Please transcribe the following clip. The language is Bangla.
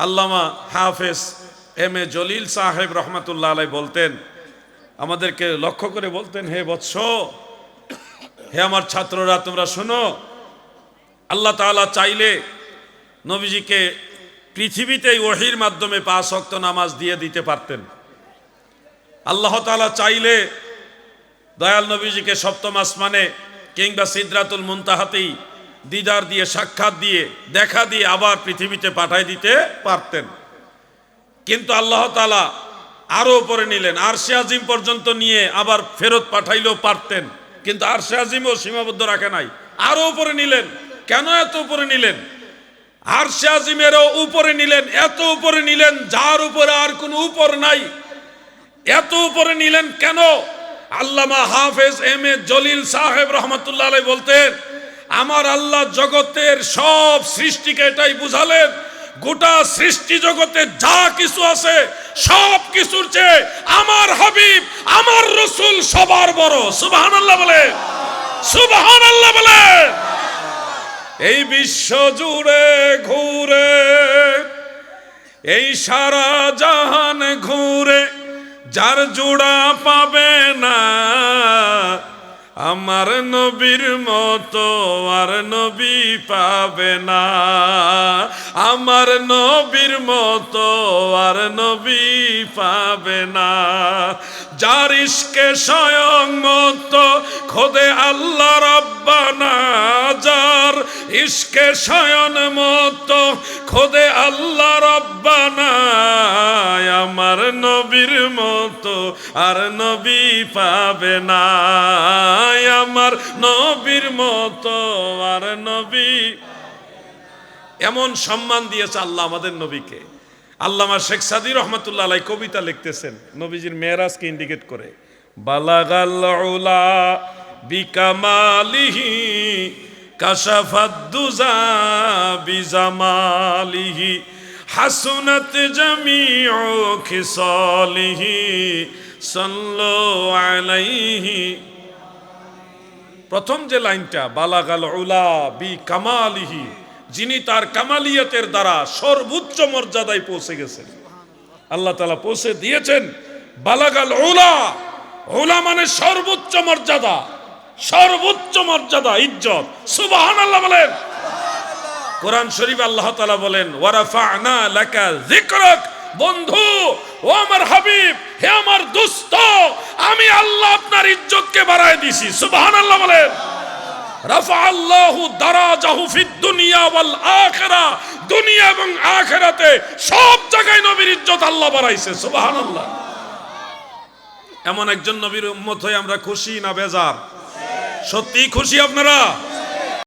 আল্লামা হাফেজ এম এ জলিল সাহেব রহমাতুল্লাহ আলাইহি বলতেন, আমাদেরকে লক্ষ্য করে বলতেন, হে বৎস, হে আমার ছাত্ররা, তোমরা শোনো, আল্লাহ তাআলা চাইলে নবীজিকে পৃথিবীতেই ওহীর মাধ্যমে 5 ওয়াক্ত নামাজ দিয়ে দিতে পারতেন। আল্লাহ তাআলা চাইলে দয়াল নবীজিকে সপ্তম আসমানে কিংবা সিদরাতুল মুনতাহাতেই দিদার দিয়ে, সাক্ষাৎ দিয়ে, দেখা দিয়ে আবার পৃথিবীতে পাঠায় দিতে পারতেন। কিন্তু আল্লাহ তাআলা আরো উপরে নিলেন, আরশে আজিম পর্যন্ত নিয়ে আবার ফেরত পাঠাইলেও পারতেন, কিন্তু আরশে আজিমও সীমাবদ্ধ রাখে নাই, আরো উপরে নিলেন। কেন এত উপরে নিলেন? আরশে আজিমেরও উপরে নিলেন, এত উপরে নিলেন যার উপরে আর কোনো উপর নাই। এত উপরে নিলেন কেন? আল্লামা হাফেজ এম এ জলিল সাহেব রহমাতুল্লাহ আলাইহি বলতেন, আমার আল্লাহ জগতের সব সৃষ্টিকে এটাই বুঝালেন, গোটা সৃষ্টি জগতে যা কিছু আছে সব কিছুর চেয়ে আমার হাবিব, আমার রাসূল সবার বড়। সুবহানাল্লাহ বলে, সুবহানাল্লাহ বলে। এই বিশ্ব জুড়ে ঘুরে, এই সারা জাহান ঘুরে, যার জোড়া পাবে না আমার নবীর মতো আর নবী পাবে না, আমার নবীর মতো আর নবী পাবে না। যার ইশকে স্বয়ং মতো খোদে আল্লাহ রব্বানা, যার ইশকে স্বয়ং মতো খোদে আল্লাহ রব্বানা, আমার নবীর মতো আর নবী পাবে না, আমার নবীর মতো আর নবী। এমন সম্মান দিয়েছে আল্লাহ আমাদের নবীকে। আল্লামা শেখ সাদী রহমাতুল্লাহ আলাইহি কবিতা লিখতেছেন নবীজির মেরাজকে ইন্ডিকেট করে, বালাগাল উলা বিকামালিহি কাশাফাদ দুজা বিজামালিহি হাসুনাত জামিউ খিসালিহি সাল্লু আলাইহি। প্রথম যে লাইনটা, বালাগাল উলা বি কামালিহি, যিনি তার কামালিয়াতের দ্বারা সর্বোচ্চ মর্যাদায় পৌঁছে গেছেন, আল্লাহ তাআলা পৌঁছে দিয়েছেন। বালাগাল উলা, উলা মানে সর্বোচ্চ মর্যাদা, সর্বোচ্চ মর্যাদা, ইজ্জত। সুবহানাল্লাহ বলেন। কোরআন শরীফে আল্লাহ তাআলা বলেন, ওয়ারাফা'না লাকা যিকরাক, বন্ধু ও আমার হাবিব, হে আমার দোস্ত, আমি আল্লাহ আপনার ইজ্জতকে বাড়ায় দিয়েছি। সুবহানাল্লাহ বলেন। রাফাআল্লাহু দারাজাহু ফিদ দুনিয়া ওয়াল আখিরাহ, দুনিয়া এবং আখিরাতে সব জায়গায় নবীর ইজ্জত আল্লাহ বাড়াইছে। সুবহানাল্লাহ। এমন একজন নবীর উম্মত হয়ে আমরা খুশি না বেজার? সত্যি খুশি আপনারা?